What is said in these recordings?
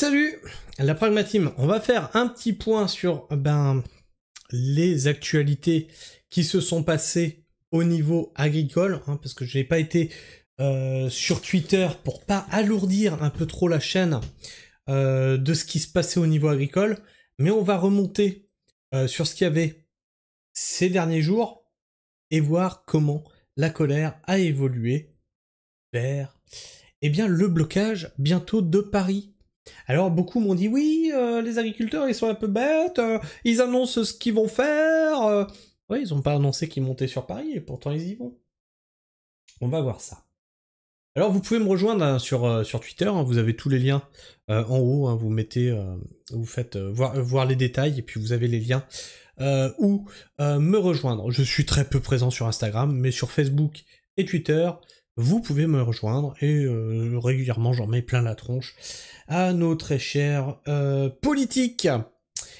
Salut la Pragmatime, on va faire un petit point sur les actualités qui se sont passées au niveau agricole, hein, parce que je n'ai pas été sur Twitter pour pas alourdir un peu trop la chaîne de ce qui se passait au niveau agricole, mais on va remonter sur ce qu'il y avait ces derniers jours et voir comment la colère a évolué vers le blocage bientôt de Paris. Alors beaucoup m'ont dit oui, les agriculteurs ils sont un peu bêtes, ils annoncent ce qu'ils vont faire. Ouais, ils ont pas annoncé qu'ils montaient sur Paris et pourtant ils y vont. On va voir ça. Alors vous pouvez me rejoindre hein, sur Twitter, hein, vous avez tous les liens en haut, hein, vous mettez, vous faites voir les détails et puis vous avez les liens où me rejoindre. Je suis très peu présent sur Instagram, mais sur Facebook et Twitter, vous pouvez me rejoindre et régulièrement j'en mets plein la tronche à nos très chers politiques.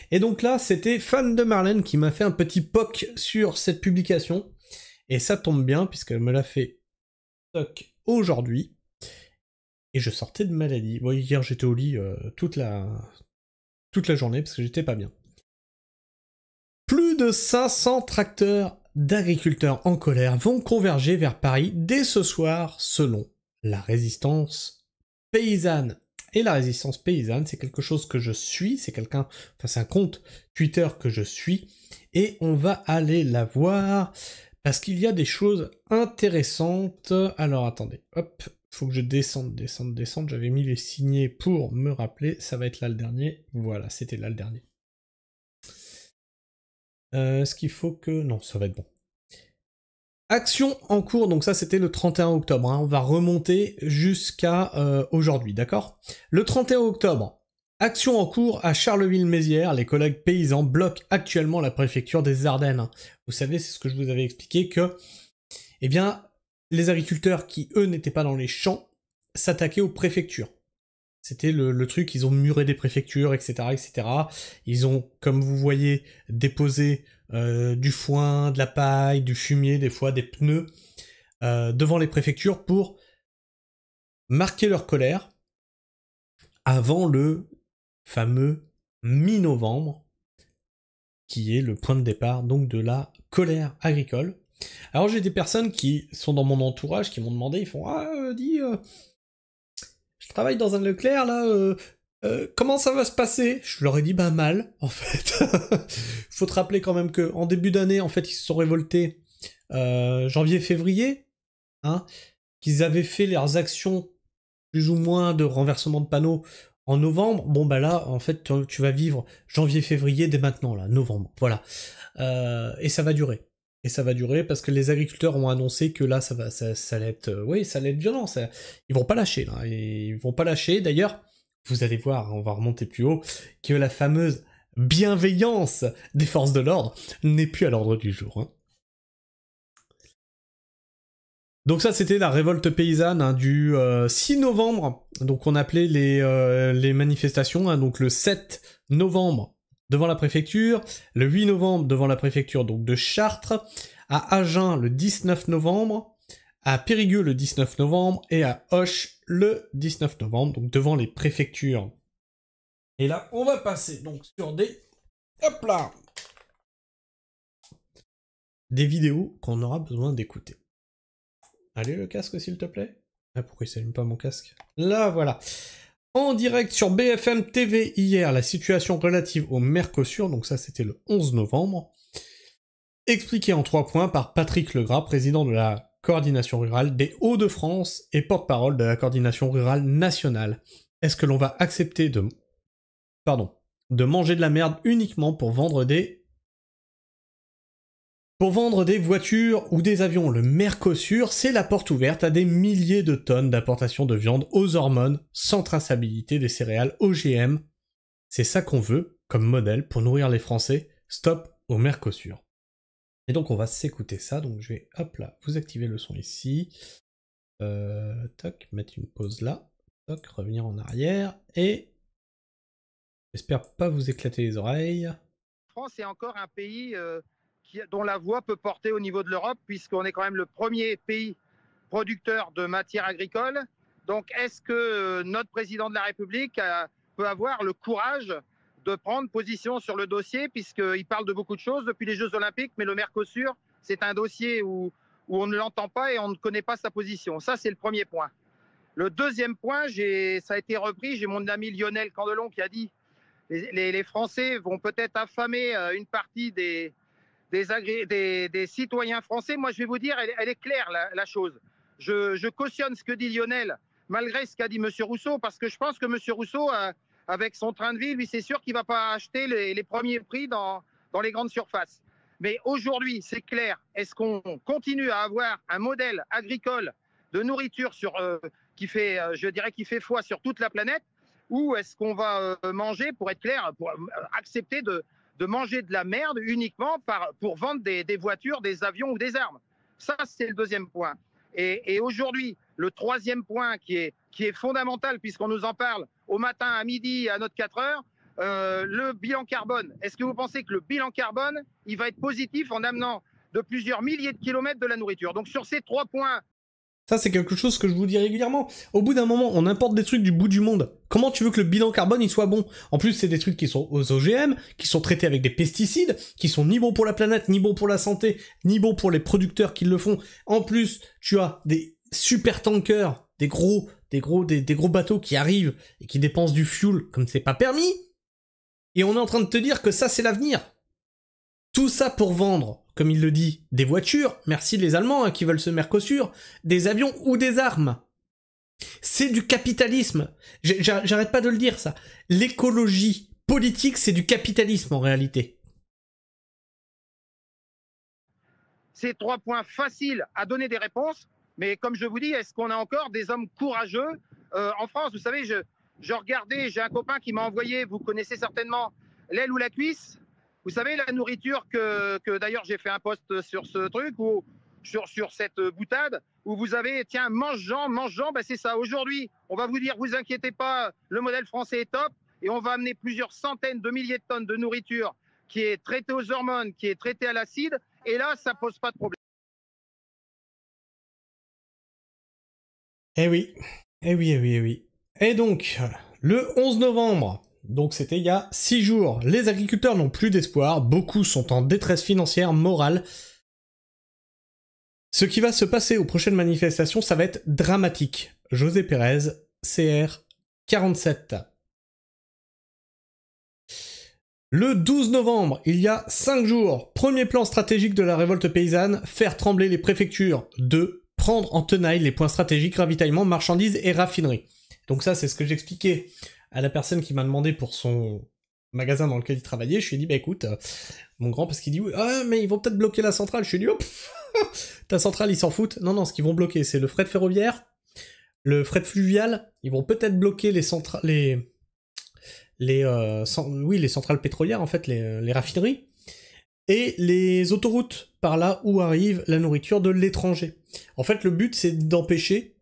Et donc là, c'était Fan de Marlène qui m'a fait un petit POC sur cette publication. Et ça tombe bien, puisqu'elle me l'a fait POC aujourd'hui. Et je sortais de maladie. Bon, hier, j'étais au lit toute la journée, parce que j'étais pas bien. Plus de 500 tracteurs d'agriculteurs en colère vont converger vers Paris dès ce soir, selon la résistance paysanne. Et la résistance paysanne, c'est quelque chose que je suis, c'est un compte Twitter que je suis, et on va aller la voir, parce qu'il y a des choses intéressantes. Alors attendez, hop, faut que je descende, j'avais mis les signés pour me rappeler, ça va être là le dernier, voilà, c'était là le dernier. Est-ce qu'il faut que... Non, ça va être bon. Action en cours, donc ça c'était le 31 octobre, hein. On va remonter jusqu'à aujourd'hui, d'accord? Le 31 octobre, action en cours à Charleville-Mézières, les collègues paysans bloquent actuellement la préfecture des Ardennes. Vous savez, c'est ce que je vous avais expliqué, que les agriculteurs qui, eux, n'étaient pas dans les champs, s'attaquaient aux préfectures. C'était le truc, ils ont muré des préfectures, etc., etc. Ils ont, comme vous voyez, déposé du foin, de la paille, du fumier, des fois des pneus, devant les préfectures pour marquer leur colère avant le fameux mi-novembre, qui est le point de départ donc de la colère agricole. Alors j'ai des personnes qui sont dans mon entourage qui m'ont demandé, ils font « Ah, je travaille dans un Leclerc là, comment ça va se passer ?» Je leur ai dit mal, en fait. Faut te rappeler quand même que en début d'année, en fait, ils se sont révoltés janvier-février, hein, qu'ils avaient fait leurs actions plus ou moins de renversement de panneaux en novembre. Bon là, en fait, tu vas vivre janvier-février dès maintenant, là, novembre, voilà. Et ça va durer. Et ça va durer parce que les agriculteurs ont annoncé que là, ça allait être, ça allait être violent. Ils vont pas lâcher là. Ils vont pas lâcher. D'ailleurs, vous allez voir, on va remonter plus haut, que la fameuse bienveillance des forces de l'ordre n'est plus à l'ordre du jour. Hein. Donc ça, c'était la révolte paysanne hein, du 6 novembre. Donc on appelait les manifestations. Hein, donc le 7 novembre devant la préfecture, le 8 novembre devant la préfecture donc de Chartres, à Agen le 19 novembre, à Périgueux le 19 novembre et à Auch le 19 novembre, donc devant les préfectures. Et là, on va passer donc sur hop là, des vidéos qu'on aura besoin d'écouter. Allez le casque s'il te plaît. Ah pourquoi il s'allume pas mon casque? Là voilà. En direct sur BFM TV hier, la situation relative au Mercosur, donc ça c'était le 11 novembre, expliqué en 3 points par Patrick Legras, président de la coordination rurale des Hauts-de-France et porte-parole de la coordination rurale nationale. Est-ce que l'on va accepter de manger de la merde uniquement pour vendre des voitures ou des avions? Le Mercosur, c'est la porte ouverte à des milliers de tonnes d'importation de viande aux hormones, sans traçabilité des céréales OGM. C'est ça qu'on veut comme modèle pour nourrir les Français. Stop au Mercosur. Et donc on va s'écouter ça, donc je vais, hop là, vous activer le son ici. Toc, mettre une pause là. Toc, revenir en arrière, et... J'espère pas vous éclater les oreilles. La France est encore un pays... dont la voix peut porter au niveau de l'Europe, puisqu'on est quand même le premier pays producteur de matières agricoles. Donc, est-ce que notre président de la République peut avoir le courage de prendre position sur le dossier, puisqu'il parle de beaucoup de choses depuis les Jeux Olympiques, mais le Mercosur, c'est un dossier où on ne l'entend pas et on ne connaît pas sa position. Ça, c'est le premier point. Le deuxième point, ça a été repris, j'ai mon ami Lionel Candelon qui a dit les Français vont peut-être affamer une partie des citoyens français. Moi, je vais vous dire, elle est claire, la chose. Je cautionne ce que dit Lionel, malgré ce qu'a dit M. Rousseau, parce que je pense que M. Rousseau, avec son train de vie, lui, c'est sûr qu'il ne va pas acheter les premiers prix dans les grandes surfaces. Mais aujourd'hui, c'est clair, est-ce qu'on continue à avoir un modèle agricole de nourriture qui fait foi sur toute la planète, ou est-ce qu'on va manger, pour être clair, pour accepter de manger de la merde uniquement pour vendre des voitures, des avions ou des armes? Ça, c'est le deuxième point. Et aujourd'hui, le troisième point qui est fondamental, puisqu'on nous en parle au matin, à midi, à notre 4 heures, le bilan carbone. Est-ce que vous pensez que le bilan carbone, il va être positif en amenant de plusieurs milliers de kilomètres de la nourriture? Donc sur ces 3 points... Ça, c'est quelque chose que je vous dis régulièrement. Au bout d'un moment, on importe des trucs du bout du monde. Comment tu veux que le bilan carbone, il soit bon? En plus, c'est des trucs qui sont aux OGM, qui sont traités avec des pesticides, qui sont ni bons pour la planète, ni bons pour la santé, ni bons pour les producteurs qui le font. En plus, tu as des super tankers, des gros bateaux qui arrivent et qui dépensent du fuel comme c'est pas permis. Et on est en train de te dire que ça, c'est l'avenir. Tout ça pour vendre, comme il le dit, des voitures, merci les Allemands qui veulent ce Mercosur, des avions ou des armes. C'est du capitalisme. J'arrête pas de le dire, ça. L'écologie politique, c'est du capitalisme en réalité. Ces 3 points faciles à donner des réponses, mais comme je vous dis, est-ce qu'on a encore des hommes courageux en France? Vous savez, je regardais, j'ai un copain qui m'a envoyé, vous connaissez certainement, l'aile ou la cuisse. Vous savez, la nourriture que d'ailleurs j'ai fait un post sur ce truc, ou sur cette boutade, où vous avez, tiens, mange-en, ben c'est ça. Aujourd'hui, on va vous dire, vous inquiétez pas, le modèle français est top, et on va amener plusieurs centaines de milliers de tonnes de nourriture qui est traitée aux hormones, qui est traitée à l'acide, et là, ça pose pas de problème. Eh oui, eh oui, eh oui, eh oui. Et donc, le 11 novembre, donc c'était il y a 6 jours, les agriculteurs n'ont plus d'espoir, beaucoup sont en détresse financière, morale. Ce qui va se passer aux prochaines manifestations, ça va être dramatique. José Pérez, CR 47. Le 12 novembre, il y a 5 jours, premier plan stratégique de la révolte paysanne, faire trembler les préfectures. 2. Prendre en tenaille les points stratégiques, ravitaillement, marchandises et raffineries. Donc ça, c'est ce que j'expliquais à la personne qui m'a demandé pour son magasin dans lequel il travaillait. Je lui ai dit, bah écoute, mon grand, parce qu'il dit, oui, ah, mais ils vont peut-être bloquer la centrale. Je lui ai dit, hop, ta centrale, ils s'en foutent. Non, ce qu'ils vont bloquer, c'est le fret ferroviaire, le fret fluvial. Ils vont peut-être bloquer les centrales, les centrales pétrolières, en fait, les raffineries, et les autoroutes par là où arrive la nourriture de l'étranger. En fait, le but, c'est d'empêcher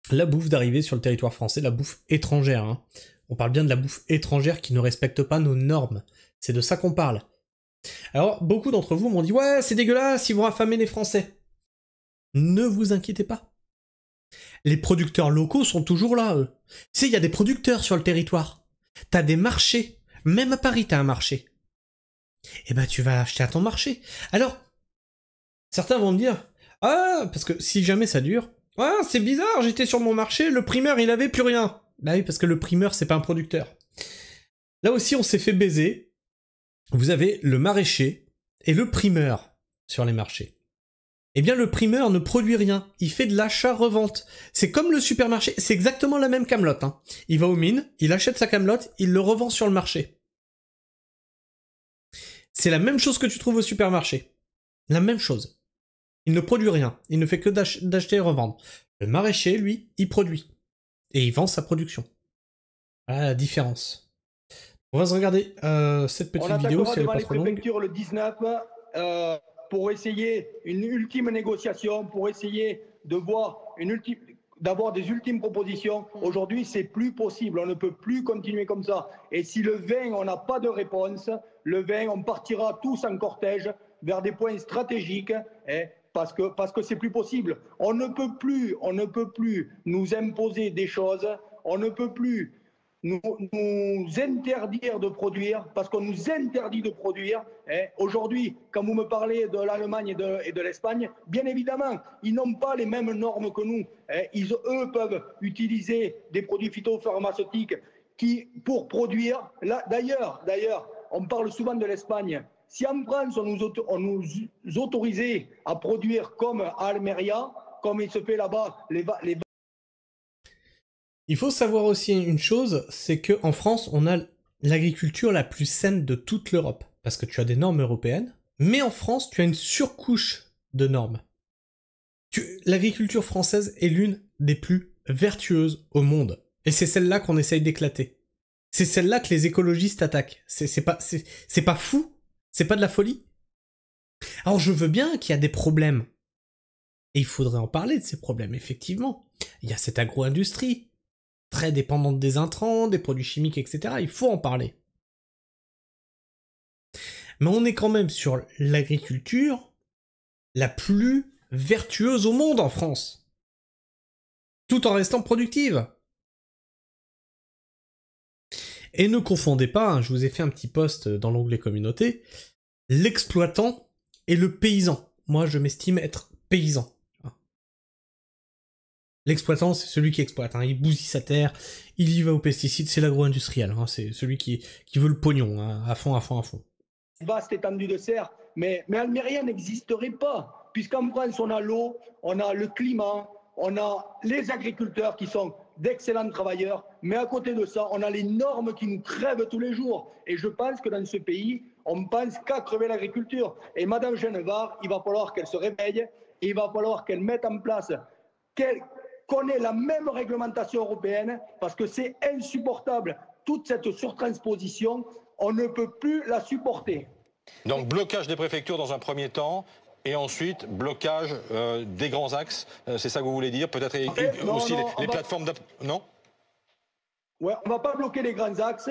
la bouffe d'arriver sur le territoire français, la bouffe étrangère. Hein. On parle bien de la bouffe étrangère qui ne respecte pas nos normes. C'est de ça qu'on parle. Alors, beaucoup d'entre vous m'ont dit « Ouais, c'est dégueulasse, ils vont affamer les Français. » Ne vous inquiétez pas. Les producteurs locaux sont toujours là, eux. Tu sais, il y a des producteurs sur le territoire. T'as des marchés. Même à Paris, t'as un marché. Eh ben, tu vas acheter à ton marché. Alors, certains vont me dire « Ah, parce que si jamais ça dure, ah, c'est bizarre, j'étais sur mon marché, le primeur, il avait plus rien. » Bah oui, parce que le primeur, c'est pas un producteur. Là aussi, on s'est fait baiser. Vous avez le maraîcher et le primeur sur les marchés. Eh bien, le primeur ne produit rien. Il fait de l'achat-revente. C'est comme le supermarché. C'est exactement la même camelote. Hein. Il va aux mines, il achète sa camelote, il le revend sur le marché. C'est la même chose que tu trouves au supermarché. La même chose. Il ne produit rien. Il ne fait que d'acheter et revendre. Le maraîcher, lui, il produit. Et il vend sa production. Voilà la différence. On va se regarder cette petite vidéo. Si elle est pas trop longue. On attaquera devant les préfectures le 19 pour essayer une ultime négociation, pour essayer de voir d'avoir des ultimes propositions. Aujourd'hui, c'est plus possible. On ne peut plus continuer comme ça. Et si le 20, on n'a pas de réponse, le 20, on partira tous en cortège vers des points stratégiques, parce que c'est plus possible. On ne peut plus nous imposer des choses. On ne peut plus nous interdire de produire, parce qu'on nous interdit de produire. Aujourd'hui, quand vous me parlez de l'Allemagne et de l'Espagne, bien évidemment, ils n'ont pas les mêmes normes que nous. Eux peuvent utiliser des produits phytopharmaceutiques pour produire. D'ailleurs, on parle souvent de l'Espagne. Si en France, on nous autorisait à produire comme à Almeria, comme il se fait là-bas, Il faut savoir aussi une chose, c'est qu'en France, on a l'agriculture la plus saine de toute l'Europe. Parce que tu as des normes européennes, mais en France, tu as une surcouche de normes. L'agriculture française est l'une des plus vertueuses au monde. Et c'est celle-là qu'on essaye d'éclater. C'est celle-là que les écologistes attaquent. C'est pas fou? C'est pas de la folie? Alors je veux bien qu'il y a des problèmes. Et il faudrait en parler de ces problèmes, effectivement. Il y a cette agro-industrie, très dépendante des intrants, des produits chimiques, etc. Il faut en parler. Mais on est quand même sur l'agriculture la plus vertueuse au monde en France. Tout en restant productive. Et ne confondez pas, hein, je vous ai fait un petit post dans l'onglet communauté, l'exploitant et le paysan. Moi, je m'estime être paysan. L'exploitant, c'est celui qui exploite. Hein. Il bousille sa terre, il y va aux pesticides, c'est l'agro-industriel. Hein. C'est celui qui veut le pognon, hein, à fond. Vaste étendue de serre, mais Almeria n'existerait pas, puisqu'en France, on a l'eau, on a le climat, on a les agriculteurs qui sont d'excellents travailleurs, mais à côté de ça, on a les normes qui nous crèvent tous les jours. Et je pense que dans ce pays, on pense qu'à crever l'agriculture. Et Madame Genevard, il va falloir qu'elle se réveille, et il va falloir qu'elle mette en place, qu'on ait la même réglementation européenne, parce que c'est insupportable. Toute cette surtransposition, on ne peut plus la supporter. Donc blocage des préfectures dans un premier temps, et ensuite blocage des grands axes, c'est ça que vous voulez dire? Peut-être aussi les plateformes non? Ouais, on ne va pas bloquer les grands axes,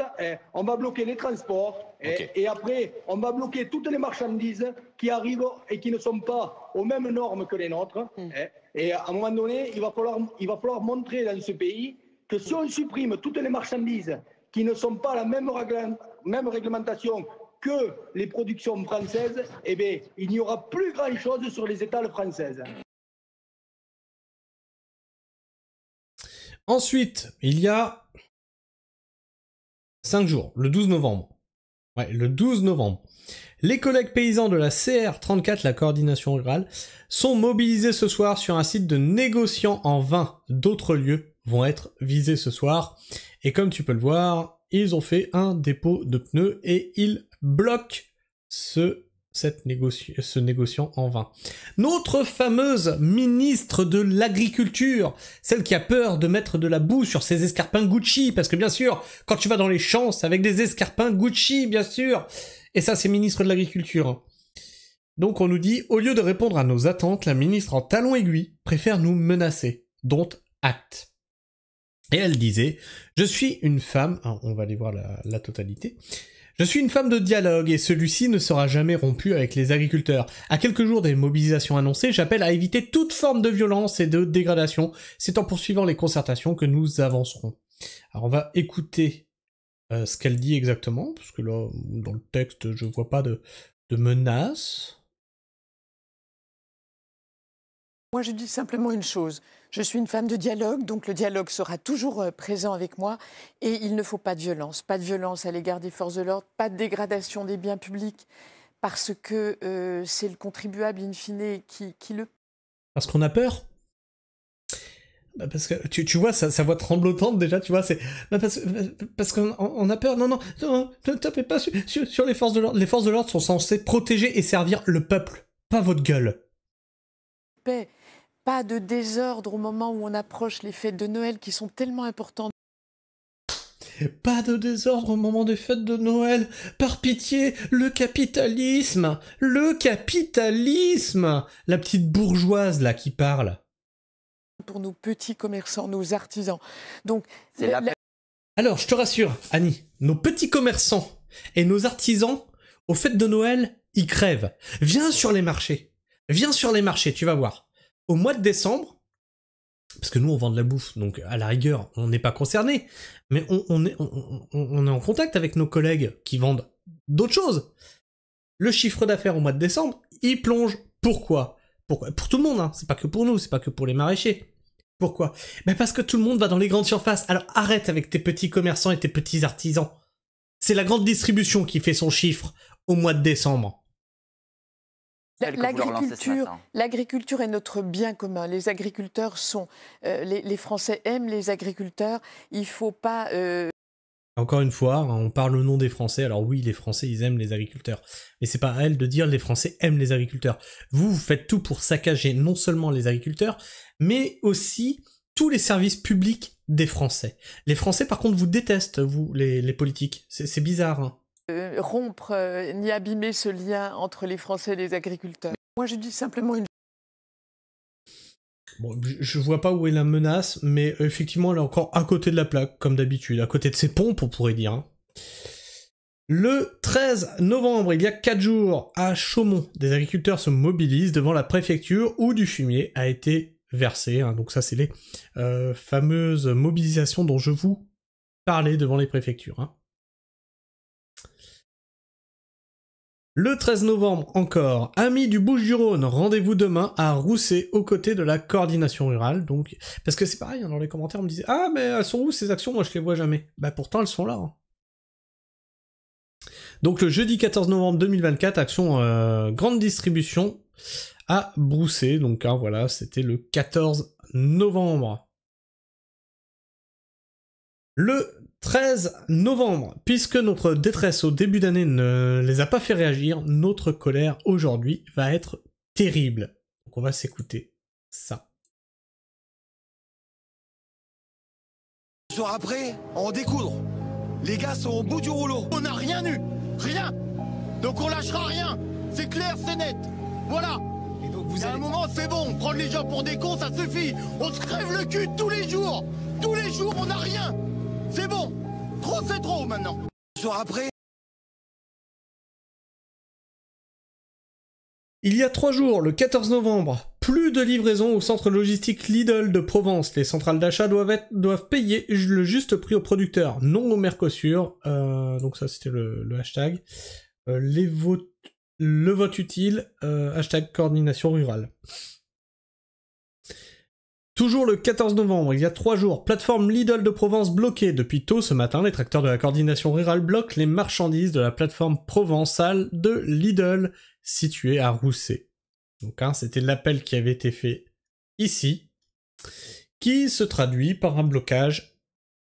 on va bloquer les transports, et après, on va bloquer toutes les marchandises qui arrivent et qui ne sont pas aux mêmes normes que les nôtres. Et à un moment donné, il va falloir montrer dans ce pays que si on supprime toutes les marchandises qui ne sont pas la même réglementation que les productions françaises, eh bien, il n'y aura plus grand-chose sur les étals françaises. Ensuite, il y a 5 jours, le 12 novembre. Ouais, le 12 novembre. Les collègues paysans de la CR34, la coordination rurale, sont mobilisés ce soir sur un site de négociants en vin. D'autres lieux vont être visés ce soir. Et comme tu peux le voir, ils ont fait un dépôt de pneus et ils bloquent ce négociant en vin. Notre fameuse ministre de l'Agriculture, celle qui a peur de mettre de la boue sur ses escarpins Gucci, parce que bien sûr, quand tu vas dans les champs, c'est avec des escarpins Gucci, bien sûr. Et ça, c'est ministre de l'Agriculture. Donc on nous dit, au lieu de répondre à nos attentes, la ministre en talons aiguilles préfère nous menacer. Dont acte. Et elle disait, je suis une femme, on va aller voir la totalité, je suis une femme de dialogue et celui-ci ne sera jamais rompu avec les agriculteurs. À quelques jours des mobilisations annoncées, j'appelle à éviter toute forme de violence et de dégradation. C'est en poursuivant les concertations que nous avancerons. Alors on va écouter ce qu'elle dit exactement, parce que là, dans le texte, je vois pas de menace. Moi, je dis simplement une chose. Je suis une femme de dialogue, donc le dialogue sera toujours présent avec moi. Et il ne faut pas de violence. Pas de violence à l'égard des forces de l'ordre, pas de dégradation des biens publics, parce que c'est le contribuable, in fine, qui le... Parce qu'on a peur ? Parce que tu vois sa voix tremblotante déjà, tu vois, c'est parce qu'on a peur. Non, ne tapez pas sur les forces de l'ordre. Les forces de l'ordre sont censées protéger et servir le peuple, pas votre gueule. Paix. Pas de désordre au moment où on approche les fêtes de Noël qui sont tellement importantes. Pas de désordre au moment des fêtes de Noël. Par pitié, le capitalisme. La petite bourgeoise là qui parle. Pour nos petits commerçants, nos artisans. Donc, Alors, je te rassure, Annie, nos petits commerçants et nos artisans, aux fêtes de Noël, ils crèvent. Viens sur les marchés, tu vas voir. Au mois de décembre, parce que nous on vend de la bouffe, donc à la rigueur on n'est pas concerné, mais on est en contact avec nos collègues qui vendent d'autres choses. Le chiffre d'affaires au mois de décembre, il plonge. Pourquoi? Pour tout le monde, hein. C'est pas que pour nous, c'est pas que pour les maraîchers. Pourquoi? Ben parce que tout le monde va dans les grandes surfaces. Alors arrête avec tes petits commerçants et tes petits artisans. C'est la grande distribution qui fait son chiffre au mois de décembre. L'agriculture est notre bien commun. Les agriculteurs sont... les Français aiment les agriculteurs. Il ne faut pas... Encore une fois, on parle au nom des Français. Alors oui, les Français, ils aiment les agriculteurs. Mais c'est pas à elle de dire les Français aiment les agriculteurs. Vous faites tout pour saccager non seulement les agriculteurs, mais aussi tous les services publics des Français. Les Français, par contre, vous détestent, vous, les politiques. C'est bizarre, hein. Rompre ni abîmer ce lien entre les Français et les agriculteurs. Moi, je dis simplement une... Bon, je vois pas où est la menace, mais effectivement, elle est encore à côté de la plaque, comme d'habitude. À côté de ses pompes, on pourrait dire. Hein. Le 13 novembre, il y a 4 jours, à Chaumont, des agriculteurs se mobilisent devant la préfecture où du fumier a été versé. Hein. Donc ça, c'est les fameuses mobilisations dont je vous parlais devant les préfectures. Hein. Le 13 novembre encore, amis du Bouches-du-Rhône, rendez-vous demain à Rousset aux côtés de la coordination rurale. Donc, parce que c'est pareil, hein, dans les commentaires on me disait « Ah mais elles sont où ces actions? Moi je les vois jamais. » Bah pourtant elles sont là. Hein. Donc le jeudi 14 novembre 2024, action grande distribution à Brousset. Donc hein, voilà, c'était le 14 novembre. Le 13 novembre, puisque notre détresse au début d'année ne les a pas fait réagir, notre colère aujourd'hui va être terrible. Donc on va s'écouter ça. Ce soir après, on découdre. Les gars sont au bout du rouleau. On n'a rien eu, rien. Donc on lâchera rien. C'est clair, c'est net. Voilà. Et donc vous à un moment, c'est bon. Prendre les gens pour des cons, ça suffit. On se crève le cul tous les jours. Tous les jours, on n'a rien. C'est bon. Trop, c'est trop maintenant. Ce soir après. Il y a 3 jours, le 14 novembre, plus de livraison au centre logistique Lidl de Provence. Les centrales d'achat doivent payer le juste prix aux producteurs, non au Mercosur. Donc ça, c'était le hashtag. Le vote utile, hashtag coordination rurale. Toujours le 14 novembre, il y a 3 jours, plateforme Lidl de Provence bloquée. Depuis tôt ce matin, les tracteurs de la coordination rurale bloquent les marchandises de la plateforme provençale de Lidl, située à Rousset. Donc hein, c'était l'appel qui avait été fait ici, qui se traduit par un blocage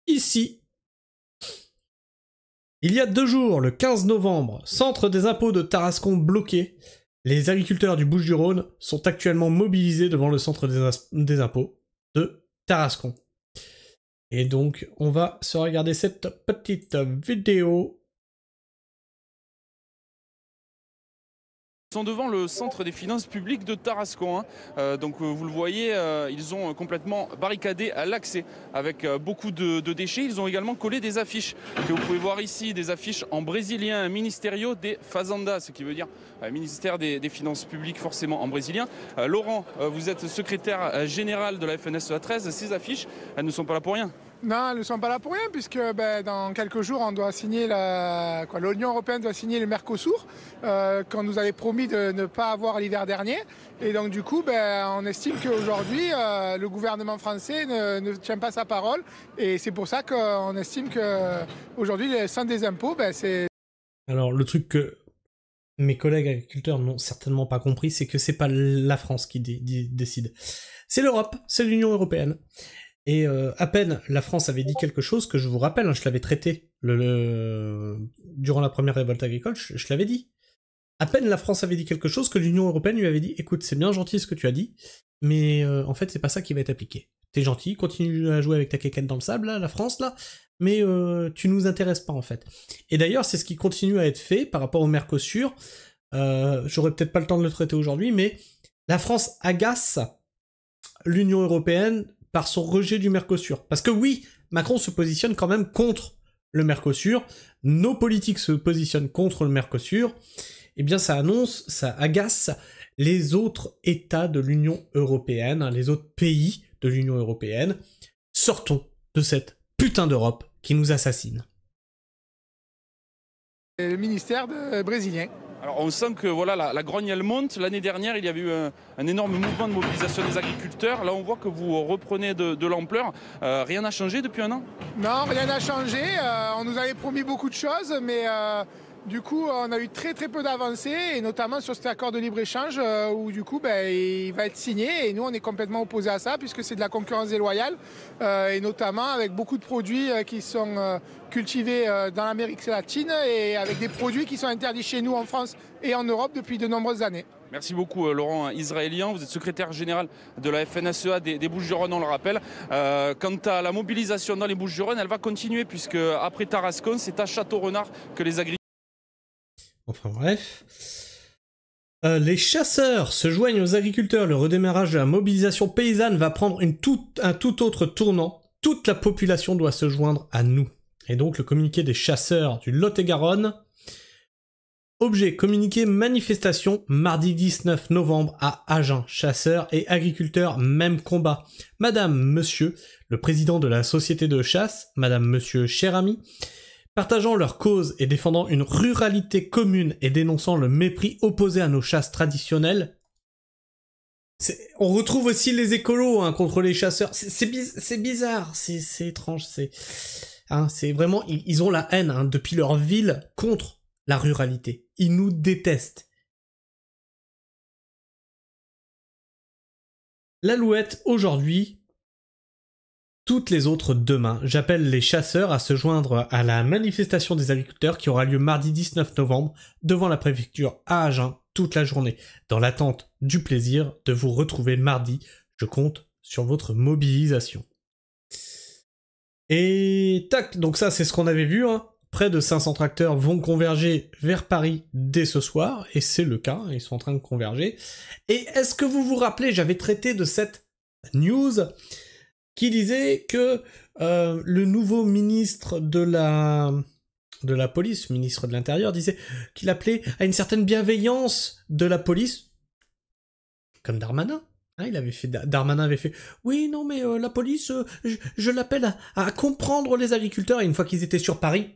ici. Il y a 2 jours, le 15 novembre, centre des impôts de Tarascon bloqué. Les agriculteurs du Bouches-du-Rhône sont actuellement mobilisés devant le centre des impôts de Tarascon. Et donc, on va se regarder cette petite vidéo. Ils sont devant le centre des finances publiques de Tarascon. Donc vous le voyez, ils ont complètement barricadé à l'accès avec beaucoup de déchets. Ils ont également collé des affiches que vous pouvez voir ici, des affiches en brésilien, Ministério des Fazendas, ce qui veut dire ministère des Finances publiques forcément en brésilien. Laurent, vous êtes secrétaire général de la FNSEA 13. Ces affiches, elles ne sont pas là pour rien. Non, elles ne sont pas là pour rien, puisque dans quelques jours, on doit signer l'Union européenne doit signer le Mercosur, qu'on nous avait promis de ne pas avoir l'hiver dernier. Et donc du coup, on estime qu'aujourd'hui, le gouvernement français ne tient pas sa parole. Et c'est pour ça qu'on estime qu'aujourd'hui, le centre des impôts, c'est... Alors, le truc que mes collègues agriculteurs n'ont certainement pas compris, c'est que c'est pas la France qui décide. C'est l'Europe, c'est l'Union européenne. Et à peine la France avait dit quelque chose, que je vous rappelle, hein, je l'avais traité durant la première révolte agricole, je l'avais dit. À peine la France avait dit quelque chose que l'Union européenne lui avait dit « Écoute, c'est bien gentil ce que tu as dit, mais en fait c'est pas ça qui va être appliqué. T'es gentil, continue à jouer avec ta quéquette dans le sable, là, la France, là, mais tu nous intéresses pas en fait. » Et d'ailleurs c'est ce qui continue à être fait par rapport au Mercosur. J'aurais peut-être pas le temps de le traiter aujourd'hui, mais la France agace l'Union européenne par son rejet du Mercosur. Parce que oui, Macron se positionne quand même contre le Mercosur, nos politiques se positionnent contre le Mercosur, eh bien ça agace les autres États de l'Union européenne, les autres pays, de l'Union européenne. Sortons de cette putain d'Europe qui nous assassine. Le ministère brésilien. Alors on sent que voilà, la grogne elle monte. L'année dernière, il y avait eu un énorme mouvement de mobilisation des agriculteurs. Là, on voit que vous reprenez de l'ampleur. Rien n'a changé depuis un an? Non, rien n'a changé. On nous avait promis beaucoup de choses, mais du coup, on a eu très peu d'avancées, et notamment sur cet accord de libre-échange où du coup, il va être signé, et nous, on est complètement opposés à ça, puisque c'est de la concurrence déloyale, et notamment avec beaucoup de produits qui sont cultivés dans l'Amérique latine, et avec des produits qui sont interdits chez nous en France et en Europe depuis de nombreuses années. Merci beaucoup Laurent Israélien, vous êtes secrétaire général de la FNSEA des Bouches-du-Rhône, on le rappelle. Quant à la mobilisation dans les Bouches-du-Rhône, elle va continuer, puisque après Tarascon, c'est à Château-Renard que les agriculteurs... Enfin bref. Les chasseurs se joignent aux agriculteurs. Le redémarrage de la mobilisation paysanne va prendre un tout autre tournant. Toute la population doit se joindre à nous. Et donc le communiqué des chasseurs du Lot-et-Garonne. Objet, communiqué manifestation, mardi 19 novembre à Agen. Chasseurs et agriculteurs, même combat. Madame, monsieur, le président de la société de chasse, madame, monsieur, cher ami, partageant leur cause et défendant une ruralité commune et dénonçant le mépris opposé à nos chasses traditionnelles. On retrouve aussi les écolos contre les chasseurs. C'est bizarre, c'est étrange, c'est vraiment, ils ont la haine depuis leur ville contre la ruralité. Ils nous détestent. L'Alouette aujourd'hui, toutes les autres demain. J'appelle les chasseurs à se joindre à la manifestation des agriculteurs qui aura lieu mardi 19 novembre devant la préfecture à Agen toute la journée. Dans l'attente du plaisir de vous retrouver mardi, je compte sur votre mobilisation. Et tac, donc ça c'est ce qu'on avait vu, Près de 500 tracteurs vont converger vers Paris dès ce soir, et c'est le cas, ils sont en train de converger. Et est-ce que vous vous rappelez, j'avais traité de cette news qui disait que le nouveau ministre de la police, ministre de l'Intérieur, disait qu'il appelait à une certaine bienveillance de la police, comme Darmanin. Darmanin avait fait « Oui, non, mais la police, je l'appelle à comprendre les agriculteurs. » Et une fois qu'ils étaient sur Paris,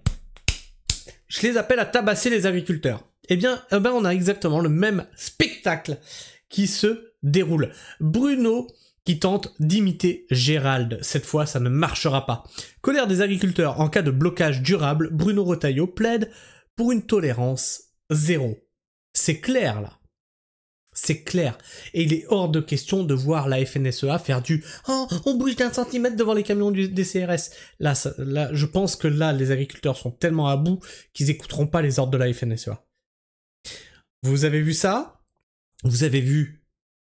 je les appelle à tabasser les agriculteurs. Eh bien, on a exactement le même spectacle qui se déroule. Bruno qui tente d'imiter Gérald. Cette fois, ça ne marchera pas. Colère des agriculteurs en cas de blocage durable, Bruno Retailleau plaide pour une tolérance zéro. C'est clair, là. C'est clair. Et il est hors de question de voir la FNSEA faire du « Oh, on bouge d'1 centimètre devant les camions des CRS ». Là, je pense que là, les agriculteurs sont tellement à bout qu'ils écouteront pas les ordres de la FNSEA. Vous avez vu ça? Vous avez vu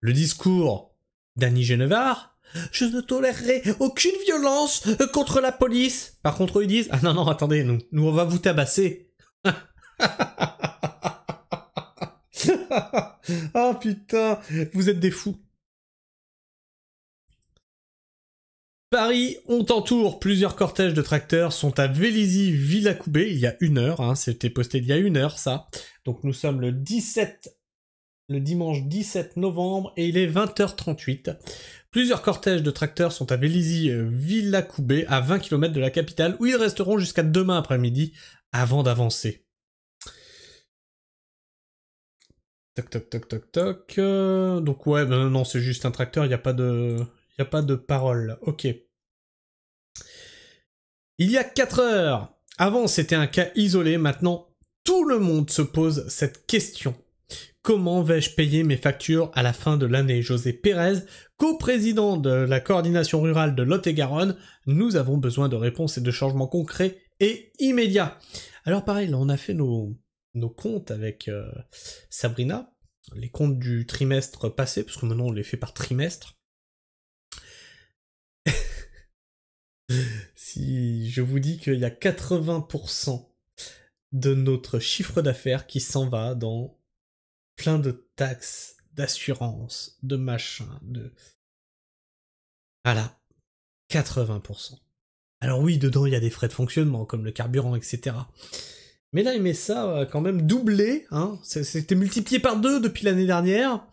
le discours d'Annie Genevard? Je ne tolérerai aucune violence contre la police. Par contre, ils disent « Ah non, attendez, nous on va vous tabasser. » Ah putain, vous êtes des fous. Paris, on t'entoure. Plusieurs cortèges de tracteurs sont à Vélizy-Villacoublay il y a 1 heure. C'était posté il y a 1 heure, ça. Donc nous sommes le dimanche 17 novembre et il est 20h38. Plusieurs cortèges de tracteurs sont à Vélizy-Villacoublay, à 20 km de la capitale, où ils resteront jusqu'à demain après-midi avant d'avancer. Toc. Donc ouais, non, c'est juste un tracteur, il n'y a pas de parole. Ok. Il y a 4 heures. Avant, c'était un cas isolé. Maintenant, tout le monde se pose cette question. Comment vais-je payer mes factures à la fin de l'année? José Pérez, coprésident de la coordination rurale de Lot-et-Garonne, nous avons besoin de réponses et de changements concrets et immédiats. Alors pareil, là, on a fait nos comptes avec Sabrina, les comptes du trimestre passé, parce que maintenant on les fait par trimestre. Si je vous dis qu'il y a 80% de notre chiffre d'affaires qui s'en va dans plein de taxes, d'assurance, de machin, Voilà. 80%. Alors oui, dedans il y a des frais de fonctionnement, comme le carburant, etc. Mais là, il met ça quand même doublé, C'était multiplié par 2 depuis l'année dernière.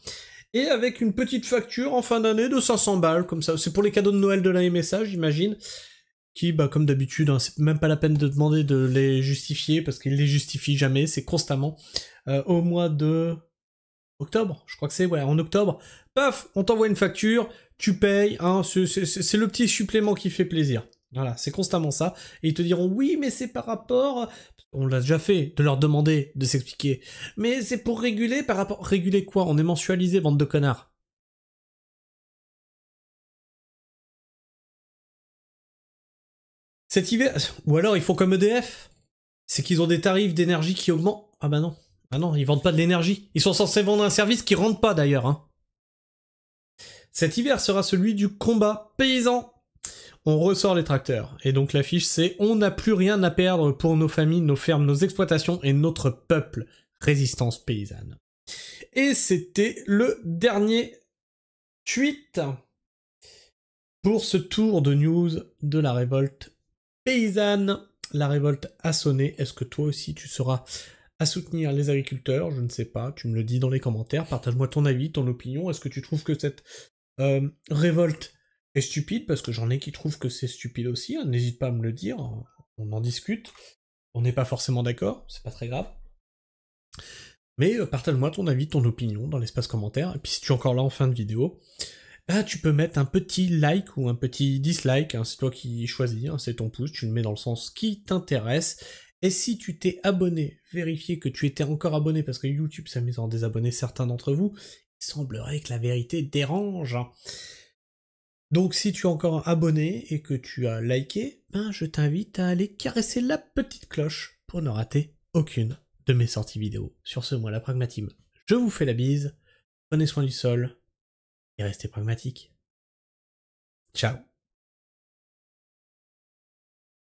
et avec une petite facture en fin d'année de 500 balles, comme ça. C'est pour les cadeaux de Noël de la MSA, j'imagine, qui, bah, comme d'habitude, hein, c'est même pas la peine de demander de les justifier, parce qu'ils les justifient jamais, c'est constamment. Au mois de octobre, je crois que c'est, ouais, en octobre, paf, on t'envoie une facture, tu payes, hein, c'est le petit supplément qui fait plaisir. Voilà, c'est constamment ça. Et ils te diront, oui, mais c'est par rapport... On l'a déjà fait, de leur demander de s'expliquer. Mais c'est pour réguler par rapport... Réguler quoi? On est mensualisé, bande de connards. Cet hiver... Ou alors ils font comme EDF. C'est qu'ils ont des tarifs d'énergie qui augmentent. Ah bah non. Ah non, ils vendent pas de l'énergie. Ils sont censés vendre un service qui rentre pas d'ailleurs. Hein. Cet hiver sera celui du combat paysan. On ressort les tracteurs. Et donc l'affiche c'est « On n'a plus rien à perdre pour nos familles, nos fermes, nos exploitations et notre peuple. Résistance paysanne. » Et c'était le dernier tweet pour ce tour de news de la révolte paysanne. La révolte a sonné. Est-ce que toi aussi tu seras à soutenir les agriculteurs? Je ne sais pas. Tu me le dis dans les commentaires. Partage-moi ton avis, ton opinion. Est-ce que tu trouves que cette révolte est stupide, parce que j'en ai qui trouvent que c'est stupide aussi, hein. N'hésite pas à me le dire, on en discute, on n'est pas forcément d'accord, c'est pas très grave. Mais partage-moi ton avis, ton opinion dans l'espace commentaire, et puis si tu es encore là en fin de vidéo, bah tu peux mettre un petit like ou un petit dislike, hein, c'est toi qui choisis, hein, c'est ton pouce, tu le mets dans le sens qui t'intéresse, et si tu t'es abonné, vérifiez que tu étais encore abonné, parce que YouTube s'amuse à en désabonner certains d'entre vous, il semblerait que la vérité dérange. Donc si tu es encore abonné et que tu as liké, ben je t'invite à aller caresser la petite cloche pour ne rater aucune de mes sorties vidéo. Sur ce, moi la Pragmatime, je vous fais la bise, prenez soin du sol et restez pragmatiques. Ciao.